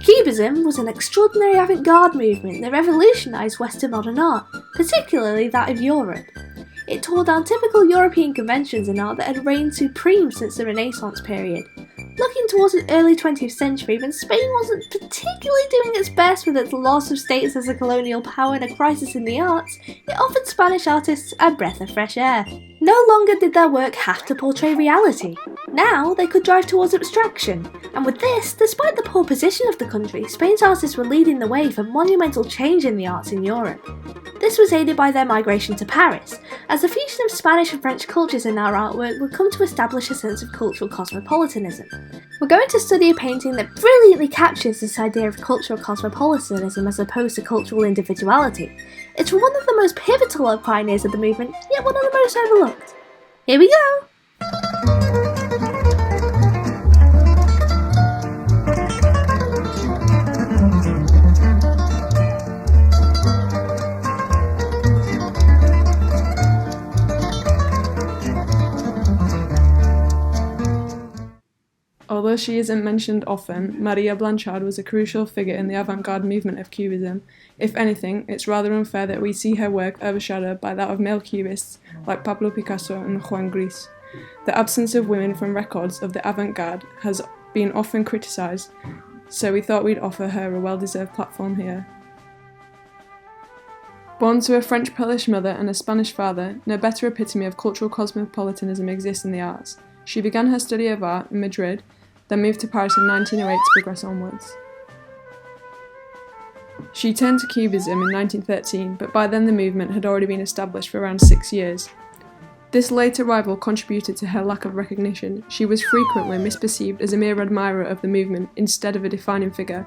Cubism was an extraordinary avant-garde movement that revolutionised Western modern art, particularly that of Europe. It tore down typical European conventions in art that had reigned supreme since the Renaissance period. Looking towards the early 20th century, when Spain wasn't particularly doing its best with its loss of status as a colonial power and a crisis in the arts, it offered Spanish artists a breath of fresh air. No longer did their work have to portray reality. Now they could drive towards abstraction, and with this, despite the poor position of the country, Spain's artists were leading the way for monumental change in the arts in Europe. This was aided by their migration to Paris, as the fusion of Spanish and French cultures in our artwork would come to establish a sense of cultural cosmopolitanism. We're going to study a painting that brilliantly captures this idea of cultural cosmopolitanism as opposed to cultural individuality. It's from one of the most pivotal pioneers of the movement, yet one of the most overlooked. Here we go! Although she isn't mentioned often, Maria Blanchard was a crucial figure in the avant-garde movement of Cubism. If anything, it's rather unfair that we see her work overshadowed by that of male Cubists like Pablo Picasso and Juan Gris. The absence of women from records of the avant-garde has been often criticised, so we thought we'd offer her a well-deserved platform here. Born to a French Polish mother and a Spanish father, no better epitome of cultural cosmopolitanism exists in the arts. She began her study of art in Madrid, then moved to Paris in 1908 to progress onwards. She turned to Cubism in 1913, but by then the movement had already been established for around 6 years. This late arrival contributed to her lack of recognition. She was frequently misperceived as a mere admirer of the movement instead of a defining figure.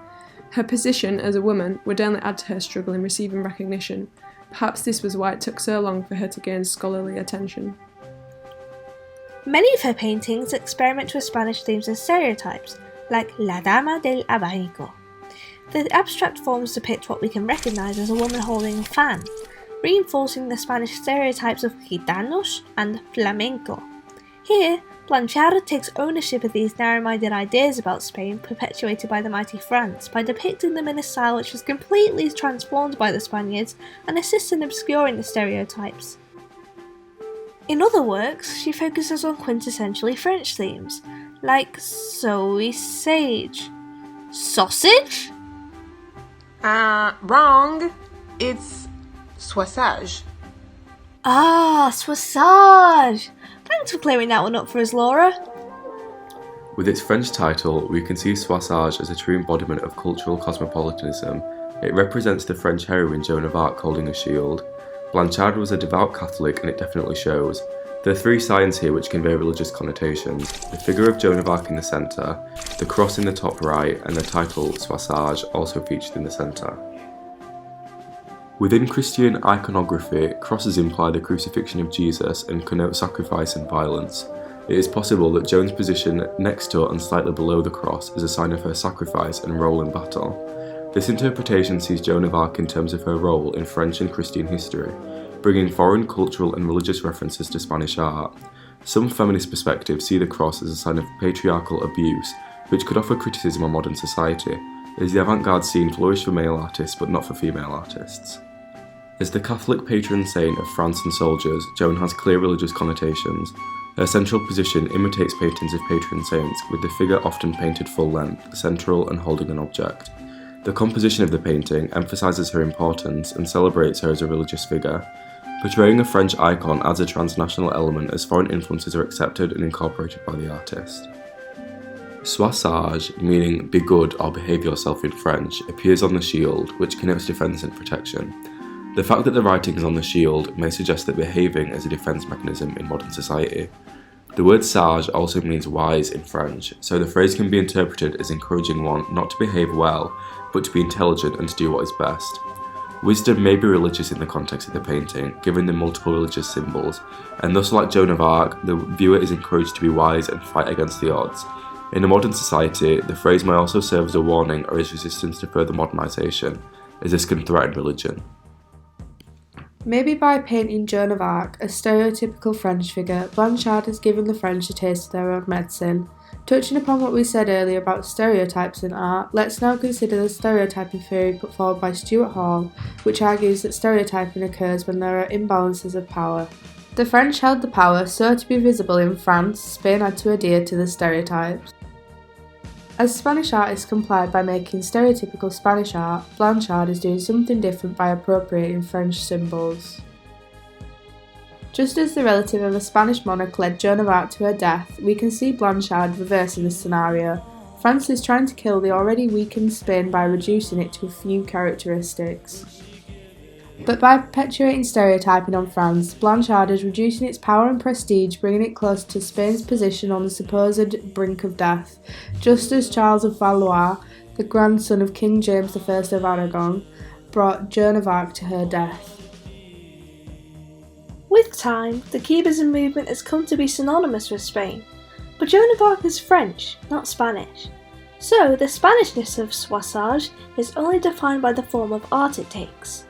Her position as a woman would only add to her struggle in receiving recognition. Perhaps this was why it took so long for her to gain scholarly attention. Many of her paintings experiment with Spanish themes and stereotypes, like La Dama del Abanico. The abstract forms depict what we can recognise as a woman holding a fan, reinforcing the Spanish stereotypes of gitanos and flamenco. Here, Blanchard takes ownership of these narrow-minded ideas about Spain perpetuated by the mighty France by depicting them in a style which was completely transformed by the Spaniards and assists in obscuring the stereotypes. In other works, she focuses on quintessentially French themes, like Sois sage. Sausage? Wrong. It's Sois. Soisage! Thanks for clearing that one up for us, Laura. With its French title, we can see Sois as a true embodiment of cultural cosmopolitanism. It represents the French heroine Joan of Arc holding a shield. Blanchard was a devout Catholic, and it definitely shows. There are 3 signs here which convey religious connotations: the figure of Joan of Arc in the centre, the cross in the top right, and the title Sois also featured in the centre. Within Christian iconography, crosses imply the crucifixion of Jesus and connote sacrifice and violence. It is possible that Joan's position next to and slightly below the cross is a sign of her sacrifice and role in battle. This interpretation sees Joan of Arc in terms of her role in French and Christian history, bringing foreign cultural and religious references to Spanish art. Some feminist perspectives see the cross as a sign of patriarchal abuse, which could offer criticism on modern society, as the avant-garde scene flourished for male artists but not for female artists. As the Catholic patron saint of France and soldiers, Joan has clear religious connotations. Her central position imitates paintings of patron saints, with the figure often painted full length, central and holding an object. The composition of the painting emphasises her importance and celebrates her as a religious figure. Portraying a French icon adds a transnational element as foreign influences are accepted and incorporated by the artist. Sois sage, meaning be good or behave yourself in French, appears on the shield, which connotes defence and protection. The fact that the writing is on the shield may suggest that behaving is a defence mechanism in modern society. The word sage also means wise in French, so the phrase can be interpreted as encouraging one not to behave well, but to be intelligent and to do what is best. Wisdom may be religious in the context of the painting, given the multiple religious symbols, and thus like Joan of Arc, the viewer is encouraged to be wise and fight against the odds. In a modern society, the phrase may also serve as a warning or as resistance to further modernisation, as this can threaten religion. Maybe by painting Joan of Arc, a stereotypical French figure, Blanchard has given the French a taste of their own medicine. Touching upon what we said earlier about stereotypes in art, let's now consider the stereotyping theory put forward by Stuart Hall, which argues that stereotyping occurs when there are imbalances of power. The French held the power, so to be visible in France, Spain had to adhere to the stereotypes. As Spanish artists complied by making stereotypical Spanish art, Blanchard is doing something different by appropriating French symbols. Just as the relative of a Spanish monarch led Joan of Arc to her death, we can see Blanchard reversing this scenario. France is trying to kill the already weakened Spain by reducing it to a few characteristics. But by perpetuating stereotyping on France, Blanchard is reducing its power and prestige, bringing it closer to Spain's position on the supposed brink of death, just as Charles of Valois, the grandson of King James I of Aragon, brought Joan of Arc to her death. With time, the Cubism movement has come to be synonymous with Spain, but Joan of Arc is French, not Spanish. So the Spanishness of Sois is only defined by the form of art it takes.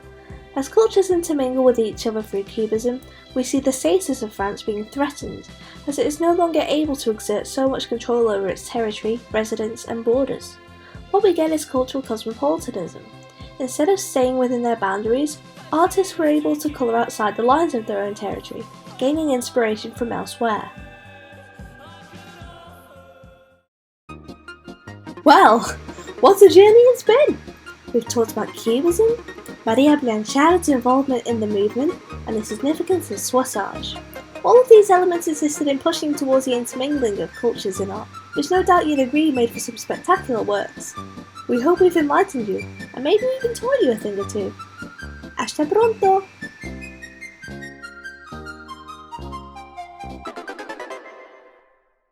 As cultures intermingle with each other through Cubism, we see the status of France being threatened, as it is no longer able to exert so much control over its territory, residents and borders. What we get is cultural cosmopolitanism. Instead of staying within their boundaries, artists were able to colour outside the lines of their own territory, gaining inspiration from elsewhere. Well, what a journey it's been! We've talked about Cubism, Maria Blanchard's involvement in the movement, and the significance of soissage. All of these elements assisted in pushing towards the intermingling of cultures in art, which no doubt you'd agree made for some spectacular works. We hope we've enlightened you, and maybe even taught you a thing or two. Hasta pronto!